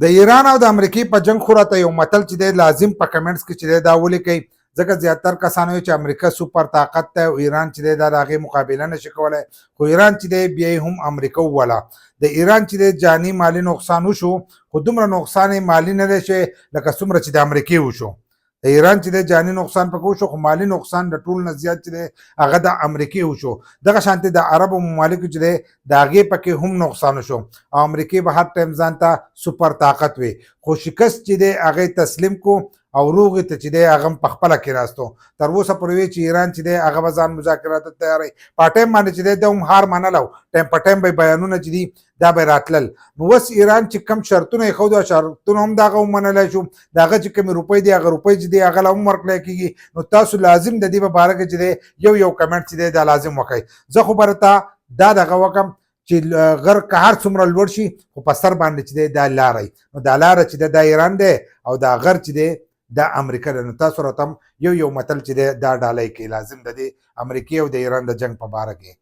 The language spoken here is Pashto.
د ایران او د امریکې په جنگ خو راته یو متل چې دی لازم په کمنټس کې چې دی دا ولیکئ، ځکه زیاتر کسان وایي چې امریکا سوپر طاقت دی او ایران چې دی دا د هغې مقابله نشي کولی، خو ایران چې دی بیا هم امریکا ووله. د ایران چې دی جاني مالي نقصان وشو، خو دومره نقصان یې مالي نه دی چې لکه څومره چې د امریکې وشو. د ایران چې دی جاني نقصان پکې وشو، خو مالي نقصان د ټول نه زیات چې دی هغه د امریکې وشو. دغه شانتې د عربو ممالکو چې دی د هغې پکې هم نقصان وشو او امریکې به هر ټایم ځان ته سوپر طاقت وي، خو شکست چې دی هغې تسلیم کو او روغې ته چې دی هغه هم په خپله کېناستو. تر اوسه پورې وی چې ایران چې دی هغه به ځان مذاکراتو ته تیاروي، په ټایم باندې چې دی ده هم هار منلی و، ټایم په ټایم به بیانونه چې دي دا به راتلل. نو اوس ایران چې کم شرطونه یې ښودو، شرطونه هم د هغه ومنلی شو، د هغه چې کومې روپۍ دي هغه روپۍ چې دي هغه له هم ورکړی کېږي. نو تاسو لازم د دې په باره کې چې دی یو کمنټ چې دی دا لازم وکړئ. زه خو به درته دا دغه وکړم چې غر که هر څومره لوړ شي خو په سر باندې چې دی دا لاره نو دا لاره چې دی دا ایران دی او دا غر چې دی دا امریکا ده. نو تاسو راته هم یو متل چې دی دا ډالۍ کوي لازم د دې امریکې او د ایران د جنګ په باره کې.